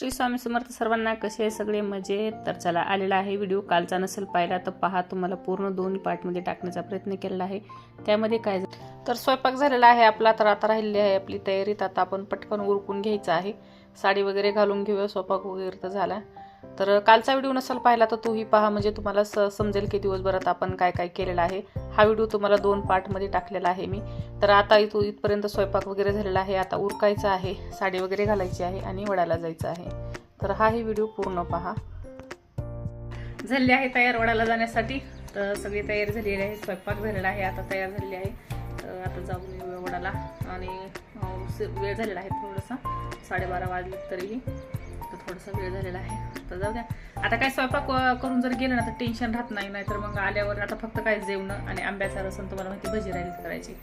श्री स्वामी समर्थ सर्वांना. कसे आहे सगळे? मजेत. तर चला, आलेला आहे व्हिडिओ. कालचा नसेल पाहिला तर पहा. तुम्हाला पूर्ण 2 पार्टमध्ये टाकण्याचा प्रयत्न केलेला आहे. त्यामध्ये काय तर स्वयंपाक झालेला आहे आपला. तर आता राहिलेली आहे आपली तयारी. तर आता आपण पटकन उरकून घ्यायचं आहे. साडी वगैरे घालून घेऊया. स्वयंपाक वगैरे तर झाला. तर कालचा व्हिडिओ नसेल पाहिला तर तोही पहा, म्हणजे तुम्हाला समजेल की दिवसभरात आपण काय काय केलेलं आहे. हा व्हिडिओ तुम्हाला 2 पार्टमध्ये टाकलेला आहे मी. तर आता इथपर्यंत स्वयंपाक वगैरे झालेला आहे. आता उरकायचं आहे, साडी वगैरे घालायची आहे आणि वडाला जायचं आहे. तर हाही व्हिडिओ पूर्ण पहा. झाले आहे तयार वडाला जाण्यासाठी. तर सगळी तयारी झालेली आहे. स्वयंपाक झालेला आहे, आता तयार झालेली आहे. तर आता जाऊन येऊया वडाला. आणि वेळ झालेला आहे थोडासा, 12:30 वाजले तरीही. तर थोडासा वेळ झालेला आहे. तर जाऊ द्या. आता काय स्वयंपाक करून जर गेलं ना तर टेन्शन राहत नाही. तर मग आल्यावर आता फक्त काय जेवणं आणि आंब्याचा रसन. तुम्हाला माहिती भजी राहिली करायची.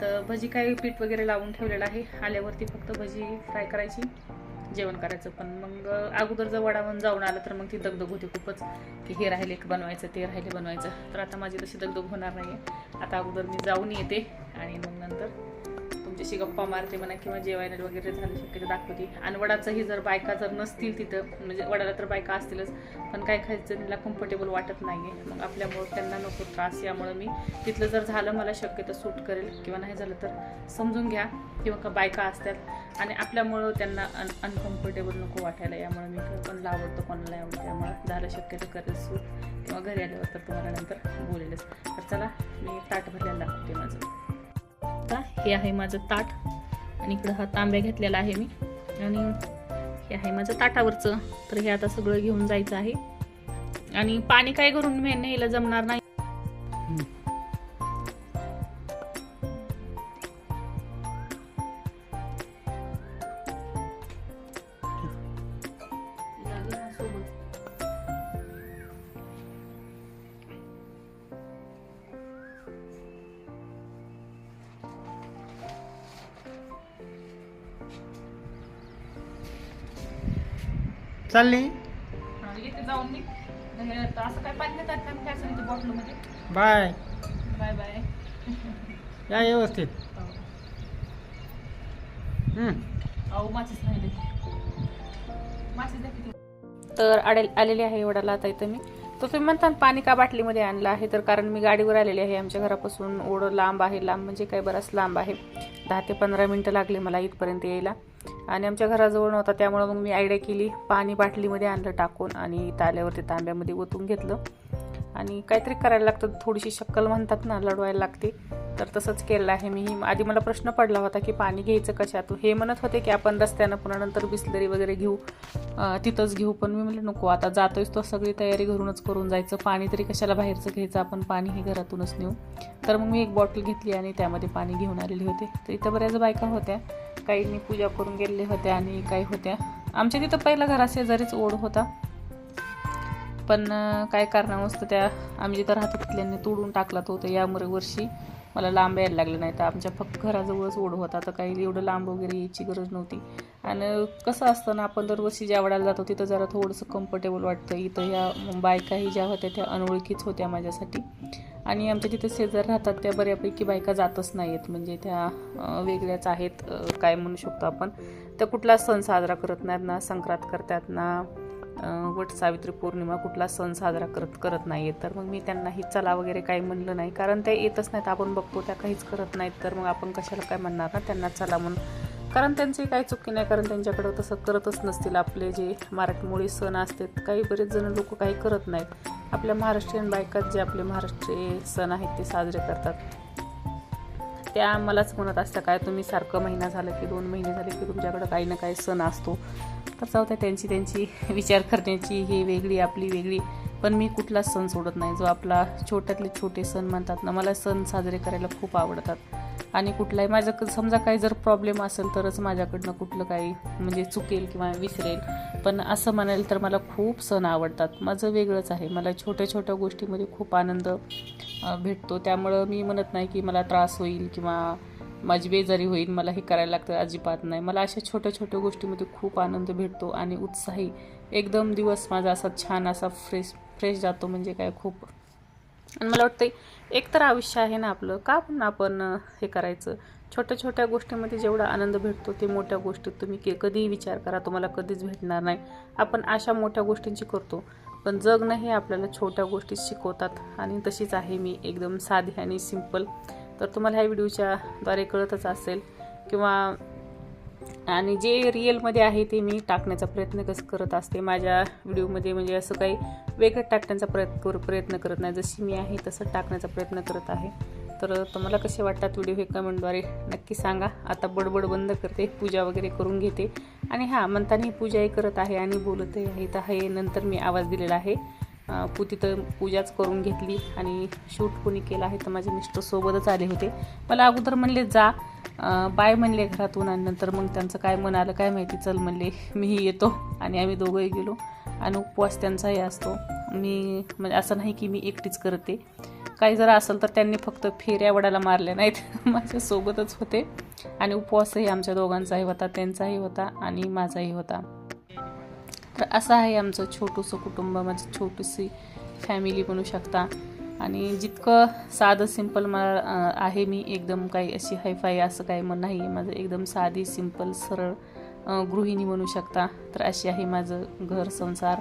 तर भजी काय पीठ वगैरे लावून ठेवलेलं आहे. आल्यावरती फक्त भजी फ्राय करायची, जेवण करायचं. पण मग अगोदर जर वडावून जाऊन आलं तर मग ती दगदग होते खूपच, की हे राहिले बनवायचं, ते राहिले बनवायचं. तर आता माझी तशी दगदग होणार नाही आहे. आता अगोदर मी जाऊन येते आणि मग नंतर तुमच्याशी गप्पा मारते म्हणा, किंवा जेवायला वगैरे झालं शक्यतो दाखवते. आणि वडाचंही जर बायका जर नसतील तिथं, म्हणजे वडाला तर बायका असतीलच, पण काय खायचं त्यांना कम्फर्टेबल वाटत नाही आहे. मग आपल्यामुळं त्यांना नको त्रास, यामुळं मी तिथलं जर झालं मला शक्यतो सूट करेल, किंवा नाही झालं तर समजून घ्या, किंवा का बायका असतात आणि आपल्यामुळं त्यांना अनकम्फर्टेबल नको वाटायला. यामुळे मी कोणाला आवडतं कोणाला आवडतं, त्यामुळे झालं शक्यतो करेल सूट, किंवा घरी आल्यावर तर तुम्हाला नंतर बोलेलच. तर चला, मी ताट भरलेलं दाखवते माझं. हे आहे माझं ताट, आणि इकडं हा तांब्या घेतलेला आहे मी, आणि हे आहे माझं ताटावरचं. तर हे आता सगळं घेऊन जायचं आहे. आणि पाणी काय करून मी न्यायला जमणार नाही. चालली इथे जाऊन मी असं काय पाणी देतात का काय सांगितलं बॉटलमध्ये. Bye bye bye. या व्यवस्थित. अहो माचीच राहिले, माचीच द्या किती. तर आलेली आहे वडाला आता इथं मी. तर तुम्ही म्हणता पाणी का बाटलीमध्ये आणलं आहे, तर कारण मी गाडीवर आलेली आहे. आमच्या घरापासून ओढं लांब आहे. लांब म्हणजे काय, बराच लांब आहे. 10 ते 15 मिनटं लागले मला इथपर्यंत यायला. आणि आमच्या घराजवळ नव्हता, त्यामुळे मग मी आयडिया केली, पाणी बाटलीमध्ये आणलं टाकून, आणि इथं आल्यावरती तांब्यामध्ये ओतून घेतलं. आणि काहीतरी करायला लागतं, थोडीशी शक्कल म्हणतात ना, लढवायला लागते. तर तसंच केलं आहे मी. आधी मला प्रश्न पडला होता की पाणी घ्यायचं कशात. हे म्हणत होते की आपण रस्त्यानं पुन्हा नंतर बिस्लरी वगैरे घेऊ, तिथंच घेऊ. पण मी म्हटलं नको, आता जातोयच तो सगळी तयारी घरूनच करून जायचं. पाणी तरी कशाला बाहेरचं घ्यायचं, आपण पाणी हे घरातूनच नेऊ. तर मग मी एक बॉटल घेतली आणि त्यामध्ये पाणी घेऊन आलेले होते. तर इथं बऱ्याच बायका होत्या, काहींनी पूजा करून गेलेल्या होत्या आणि काही होत्या. आमच्या तिथं पहिला घराशेजारीच ओढ होता, पण काय कारणावस्तव त्या आम्ही जिथं राहतो तिथल्यांनी तोडून टाकला तो. तर या वर्षी मला लांब यायला लागलं नाही. तर आमच्या फक्त घराजवळच ओढ होता, तर काही एवढं लांब वगैरे यायची गरज नव्हती. आणि कसं असतं ना, आपण दरवर्षी ज्या वडाला जातो तिथं जरा थोडंसं कम्फर्टेबल वाटतं. इथं या बायकाही ज्या होत्या त्या अनोळखीच होत्या माझ्यासाठी. आणि आमच्या तिथे शेजार राहतात त्या बऱ्यापैकी बायका जातच नाही आहेत, म्हणजे त्या वेगळ्याच आहेत, काय म्हणू शकतो आपण. त्या कुठलाच सण साजरा करत नाहीत ना, संक्रांत करतात ना, वट सावित्री पौर्णिमा, कुठला सण साजरा करत नाही आहेत. तर मग मी त्यांनाही चला वगैरे काही म्हणलं नाही, कारण ते येतच नाहीत. आपण बघतो त्या काहीच करत नाहीत, तर मग आपण कशाला काय म्हणणार ना त्यांना चला म्हणून. कारण त्यांची काही चुकी नाही, कारण त्यांच्याकडं तसं करतच नसतील. आपले जे मराठमोळी सण असतात, काही बरेच जण लोक काही करत नाहीत. आपल्या महाराष्ट्रीयन बायकात जे आपले महाराष्ट्रीय सण आहेत ते साजरे करतात. त्या मलाच म्हणत असतात, काय तुम्ही सारखं महिना झालं की 2 महिने झाले की तुमच्याकडं काही ना काही सण असतो. तर जाऊ द्या, त्यांची विचार करण्याची ही वेगळी, आपली वेगळी. पण मी कुठलाच सण सोडत नाही. जो आपला छोट्यातले छोटे सण म्हणतात ना, मला सण साजरे करायला खूप आवडतात. आणि कुठलाही माझं समजा काही जर प्रॉब्लेम असेल तरच माझ्याकडनं कुठलं काही म्हणजे चुकेल किंवा विसरेल. पण असं म्हणाल तर मला खूप सण आवडतात. माझं वेगळंच आहे. मला छोट्या छोट्या गोष्टीमध्ये खूप आनंद भेटतो. त्यामुळं मी म्हणत नाही की मला त्रास होईल किंवा माझी बेजारी होईल, मला हे करायला लागतं, अजिबात नाही. मला अशा छोट्या छोट्या गोष्टीमध्ये खूप आनंद भेटतो आणि उत्साही एकदम दिवस माझा असा छान असा फ्रेश जातो, म्हणजे काय खूप. आणि मला वाटतं एक तर आयुष्य आहे ना आपलं, का पण आपण हे करायचं. छोट्या छोट्या गोष्टींमध्ये जेवढा आनंद भेटतो ते मोठ्या गोष्टीत तुम्ही कधीही विचार करा तुम्हाला कधीच भेटणार नाही. आपण अशा मोठ्या गोष्टींची करतो, पण जगणं हे आपल्याला छोट्या गोष्टी शिकवतात. आणि तशीच आहे मी, एकदम साधी आणि सिंपल. तर तुम्हाला ह्या व्हिडिओच्या द्वारे कळतच असेल किंवा आणि जे रिअलमध्ये आहे ते मी टाकण्याचा प्रयत्न करत असते माझ्या व्हिडिओमध्ये. म्हणजे असं काही वेगळं टाकण्याचा प्रयत्न करत नाही, जशी मी आहे तसं टाकण्याचा प्रयत्न करत आहे. तर तुम्हाला कसे वाटतात व्हिडिओ हे कमेंटद्वारे नक्की सांगा. आता बडबड बंद करते, पूजा वगैरे करून घेते. आणि म्हणताना पूजाही करत आहे आणि बोलतही आहे. तर हे नंतर मी आवाज दिलेला आहे. तिथं पूजाच करून घेतली आणि शूट कोणी केलं आहे तर माझे मिस्टर सोबतच आले होते. मला अगोदर म्हणले जा, बाय म्हणले घरातून, आणि नंतर मग त्यांचं काय मन आलं काय माहिती, चल म्हणले मीही येतो. आणि आम्ही दोघंही गेलो. आणि उपवास त्यांचाही असतो. मी म्हणजे असं नाही की मी एकटीच करते, काही जर असेल तर त्यांनी फक्त फेऱ्या वडाला मारल्या नाहीत, माझ्यासोबतच होते. आणि उपवासही आमच्या दोघांचाही होता, त्यांचाही होता आणि माझाही होता. तर असं आहे आमचं छोटंसं कुटुंब, माझी छोटीशी फॅमिली म्हणू शकता. आणि जितकं साधं सिंपल मला आहे, मी एकदम काही अशी हायफाय असं काही नाही, माझं एकदम साधी सिंपल सरळ गृहिणी म्हणू शकता. तर अशी आहे माझं घर संसार,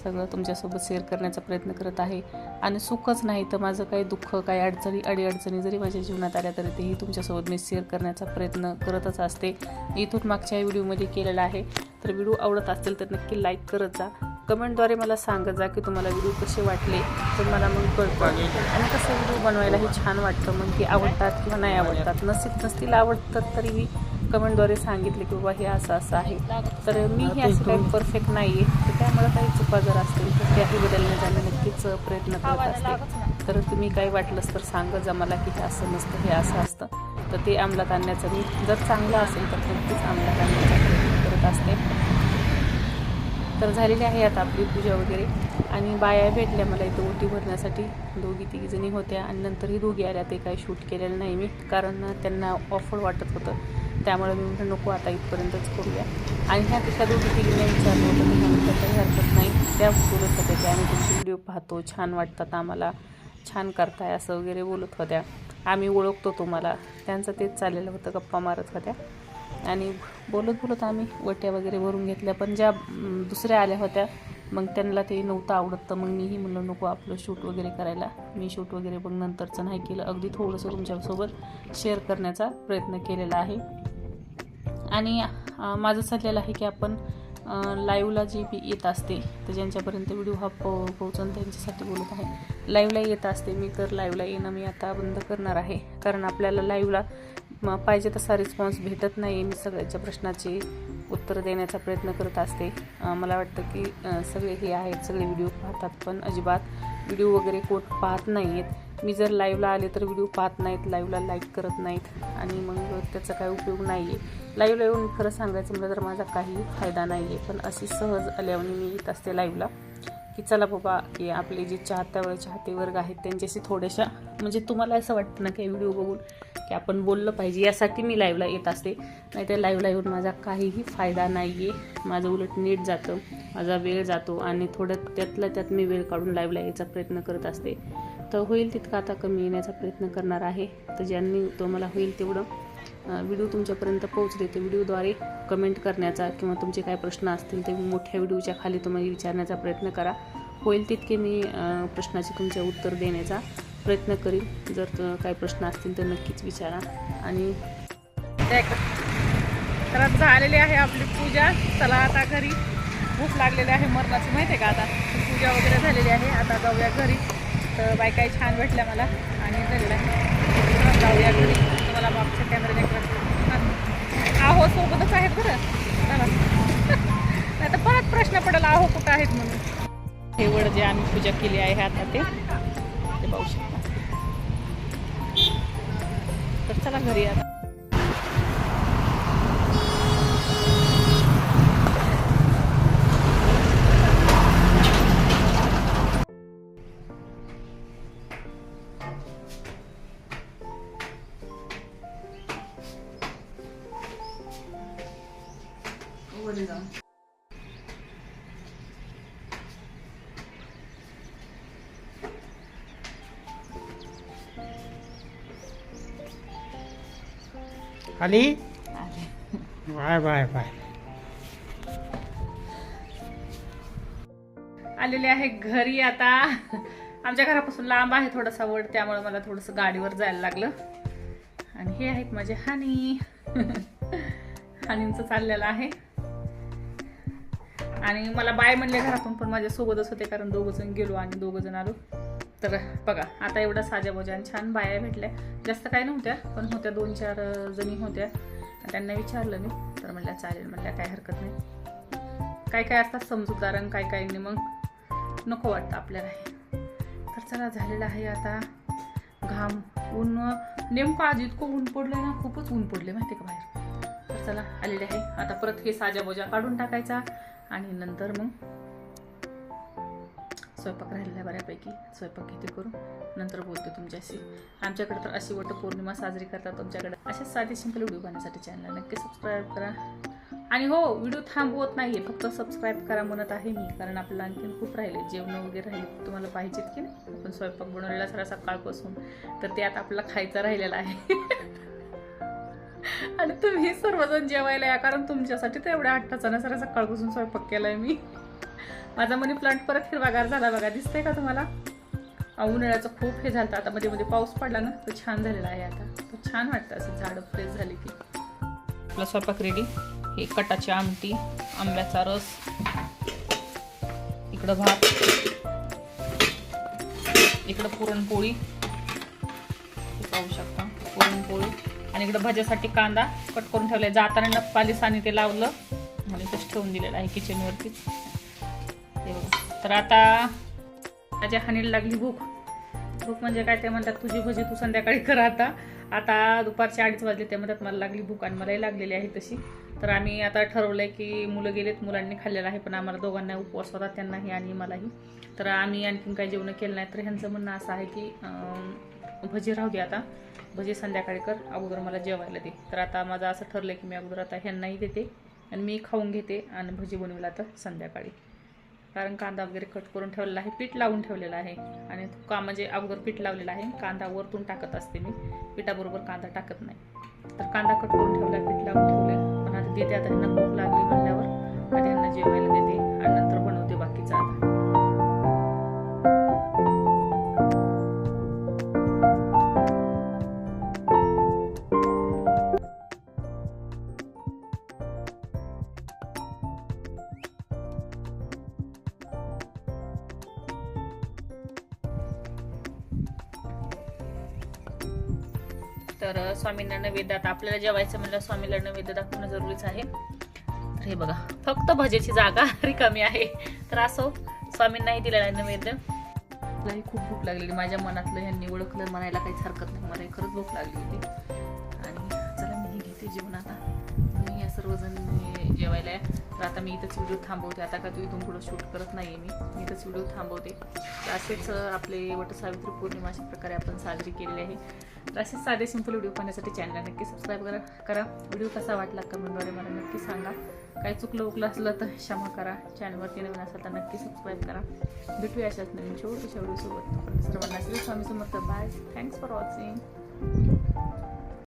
सगळं तुमच्यासोबत शेअर करण्याचा प्रयत्न करत आहे. आणि सुखच नाही तर माझं काही दुःख, काही अडीअडचणी जरी माझ्या जीवनात आल्या तरी तेही तुमच्यासोबत मी शेअर करण्याचा प्रयत्न करतच असते. इथून मागच्या व्हिडिओमध्ये केलेला आहे. तर व्हिडिओ आवडत असेल तर नक्की लाईक करत जा. कमेंटद्वारे मला सांगत जा की तुम्हाला व्हिडिओ कसे वाटले, तर मला मग कळतं. आणि कसं व्हिडिओ बनवायलाही छान वाटतं, मग ती आवडतात किंवा नाही आवडतात, नसतील आवडतात तरीही कमेंटद्वारे सांगितले की बाबा हे असं आहे. तर मीही असं काही परफेक्ट नाही आहे, तर त्यामुळे काही चुका जर असतील तर त्याही बदलण्याचा मी नक्कीच प्रयत्न करत असते. तर तुम्ही काही वाटलंच तर सांगत जा मला की हे असं नसतं, हे असं असतं. तर ते अंमलात आणण्याचं मी जर चांगलं असेल तर नक्कीच अंमलात आणण्याचा प्रयत्न करत असते. तर झालेली आहे आता आपली पूजा वगैरे. आणि बाया भेटल्या मला इथं ओटी भरण्यासाठी, 2-3 होत्या. आणि नंतर ही दोघी आल्या, ते काही शूट केलेलं नाही मी, कारण त्यांना ऑफर वाटत होतं. त्यामुळे मी म्हटलं नको आता इथपर्यंतच करूया. आणि ह्या दोघी-तिघींना विचारलं होतं मी, म्हणून काही हरकत नाही. त्या बोलत होत्या की आम्ही तुमचे व्हिडिओ पाहतो, छान वाटतात आम्हाला, छान करताय असं वगैरे बोलत होत्या. आम्ही ओळखतो तुम्हाला, त्यांचं तेच चाललेलं होतं, गप्पा मारत होत्या. आणि बोलत आम्ही वट्या वगैरे भरून घेतल्या. पण ज्या दुसऱ्या आल्या होत्या मग त्यांना ते नव्हतं आवडत, तर मग मीही म्हणलं नको आपलं शूट वगैरे करायला. मी शूट वगैरे मग नंतरचं नाही केलं, अगदी थोडंसं तुमच्यासोबत शेअर करण्याचा प्रयत्न केलेला आहे. आणि माझं चाललेलं आहे की आपण लाईव्हला जी येत असते तर ज्यांच्यापर्यंत व्हिडिओ हा पोहोचून त्यांच्यासाठी बोलत आहे. लाईव्हला येत असते मी, तर लाईव्हला येणं मी आता बंद करणार आहे, कारण आपल्याला लाईव्हला पाहिजे तसा रिस्पॉन्स भेटत नाही. मी सगळ्यांच्या प्रश्नाचे उत्तर देण्याचा प्रयत्न करत असते. मला वाटतं की सगळे हे आहेत, सगळे व्हिडिओ पाहतात, पण अजिबात व्हिडिओ वगैरे कोण पाहत नाही आहेत. मी जर लाईव्हला आले तर व्हिडिओ पाहत नाहीत, लाईव्हला लाईक करत नाहीत, आणि मग त्याचा काही उपयोग नाही आहे. लाईव्हला येऊन खरं सांगायचं म्हटलं तर माझा काही फायदा नाही आहे. पण अशी सहज आल्यावर मी येत असते लाईव्हला की चला बाबा की आपले जे चाहते वर्ग आहेत त्यांच्याशी थोड्याशा, म्हणजे तुम्हाला असं वाटतं ना की व्हिडिओ बघून की आपण बोललं पाहिजे, यासाठी मी लाईव्हला येत असते. नाही तर लाईव्हला येऊन माझा काहीही फायदा नाही आहे. माझं उलट नीट जातं, माझा वेळ जातो, आणि थोडं त्यातल्या त्यात मी वेळ काढून लाईव्हला यायचा प्रयत्न करत असते. तर होईल तितका आता कमी येण्याचा प्रयत्न करणार आहे. तर ज्यांनी तो मला होईल तेवढं व्हिडिओ तुमच्यापर्यंत पोहोचले ते व्हिडिओद्वारे कमेंट करण्याचा, किंवा तुमचे काय प्रश्न असतील ते मोठ्या व्हिडिओच्या खाली तुम्ही विचारण्याचा प्रयत्न करा. होईल तितके मी प्रश्नाचे तुमचे उत्तर देण्याचा प्रयत्न करीन. जर काही प्रश्न असतील तर नक्कीच विचारा. आणि तर झालेली आहे आपली पूजा. चला आता घरी, भूक लागलेली आहे मरणाची, माहिती आहे का. आता पूजा वगैरे झालेली आहे, आता जाऊया घरी. तर बायकाही छान भेटल्या मला आणि झालेलं आहे, जाऊया घरी. तुम्हाला मागच्या कॅमेरा आहो सोबतच आहेत बरं, नाही तर परत प्रश्न पडेल आहो कुठं आहेत म्हणून. हे वड जे आम्ही पूजा केली आहे आता ते पाहू शकता. तर चला घरी आता. आली आले. Bye bye bye. आलेले आहे घरी आता. आमच्या घरापासून लांब आहे थोडासा वड, त्यामुळे मला थोडंसं गाडीवर जायला लागलं. आणि हे आहेत माझे हानी. हानींचं चाललेलं आहे. आणि मला बाय म्हणले घरातून, पण माझ्या सोबतच होते कारण 2 जण गेलो आणि 2 जण आलो. तर बघा आता एवढा साजाबोजा छान बाया भेटल्या. जास्त काय नव्हत्या, पण होत्या 2-4 जणी होत्या. त्यांना विचारलं मी, तर म्हणल्या चालेल, म्हणल्या काय हरकत नाही. काय काय असतात समजूतदार आणि काय काय नाही, मग नको वाटतं आपल्याला हे. तर चला झालेलं आहे आता. घाम ऊन नेमकं आज इतकं ऊन पडलंय ना, खूपच ऊन पडले माहिती का बाहेर. तर चला आलेले आहे आता. परत हे साजाबोजा काढून टाकायचा आणि नंतर मग स्वयंपाक राहिलेला आहे बऱ्यापैकी. स्वयंपाक किती करू, नंतर बोलते तुमच्याशी. आमच्याकडे तर अशी वटपौर्णिमा साजरी करतात. तुमच्याकडे अशाच साधी सिंपल व्हिडिओ पाहण्यासाठी चॅनलला नक्की सबस्क्राईब करा. आणि हो, व्हिडिओ थांबवत नाहीये, फक्त सबस्क्राईब करा म्हणत आहे मी, कारण आपल्याला आणखीन खूप राहिले, जेवण वगैरे राहिले तुम्हाला पाहिजेत की नाही. आपण स्वयंपाक बनवलेला सगळा सकाळपासून, तर ते आता आपल्याला खायचं राहिलेलं आहे. आणि तुम्ही सर्वजण जेवायला या, कारण तुमच्यासाठी तर एवढ्या 8 तासानं सगळ्या सकाळपासून स्वयंपाक केलाय मी. माझा मनी प्लांट परत हिरवागार झाला बघा, दिसतंय का तुम्हाला. उन्हाळ्याचं खूप हे झालं, आता मध्ये मध्ये पाऊस पडला ना, तर छान झालेला आहे आता. तर छान वाटतं असं झाडं फ्रेश झाली की. आपला स्वयंपाक रेडी. हे कटाची आमटी, आंब्याचा रस, इकडं भात, इकडं पुरणपोळी, पाहू शकता पुरणपोळी. आणि इकडं भाज्यासाठी कांदा कट करून ठेवलाय. जाताना नप्पालीस आणि ते लावलं आणि तसं ठेवून दिलेलं आहे किचनवरतीच. तर आता माझ्या हानीला लागली भूक. भूक म्हणजे काय, ते म्हणतात तुझी भजी तू संध्याकाळी कर. आता दुपारचे 2:30 वाजले, ते म्हणतात मला लागली भूक आणि मलाही लागलेली आहे तशी. तर आम्ही आता ठरवलंय की मुलं गेलेत, मुलांनी खाल्लेलं आहे, पण आम्हाला दोघांना उपवास होता, त्यांनाही आणि मलाही. तर आम्ही आणखीन काही जेवण केलं नाही. तर ह्यांचं म्हणणं असं आहे की भजी राहू दे आता, भजी संध्याकाळी कर, अगोदर मला जेवायला दे. तर आता माझं असं ठरलंय की मी अगोदर आता ह्यांनाही देते आणि मी खाऊन घेते आणि भजी बनवला तर संध्याकाळी. कारण कांदा वगैरे कट करून ठेवलेला आहे, पीठ लावून ठेवलेलं आहे. आणि म्हणजे अगोदर पीठ लावलेलं आहे, कांदा वरतून टाकत असते मी, पिठाबरोबर कांदा टाकत नाही. तर कांदा कट करून ठेवला, पीठ लावून ठेवलं. पण आता देते, आता ह्यांना भूक लागली म्हणल्यावर आधी ह्यांना जेवायला देते आणि नंतर बनवते बाकीचं आता. तर स्वामींना नैवेद्य, आता आपल्याला जेवायचं म्हणलं स्वामीला नैवेद्य दाखवणं जरुरीच आहे. तर हे बघा, फक्त भजेची जागा रिकामी आहे. तर असो, स्वामींनाही दिलेला आहे नैवेद्य. मलाही खूप भूक लागलेली, माझ्या मनातलं ह्यांनी ओळखलं म्हणायला काहीच हरकत नाही. मलाही खरंच भूक लागली होती. आणि चला मी घेते जेवण आता. तुम्ही या सर्वजण जेवायला या. तर आता मी इथंच व्हिडिओ थांबवते. आता का तू इथून पुढं शूट करत नाही आहे मी इथंच व्हिडिओ थांबवते. तर असेच आपले वटसावित्री पौर्णिमा अशा प्रकारे आपण साजरी केलेली आहे. तर असेच साधे सिंपल व्हिडिओ पाहण्यासाठी चॅनलला नक्की सबस्क्राईब करा. व्हिडिओ कसा वाटला कमेंटद्वारे मला नक्की सांगा. काही चुकलं उकलं असलं तर क्षमा करा. चॅनलवरती नवीन असाल तर नक्की सबस्क्राईब करा. भेटूया अशाच नवीन छोट्याशा व्हिडिओसोबत. सर्वांना Shri Swami Samarth. Bye. Thanks for watching.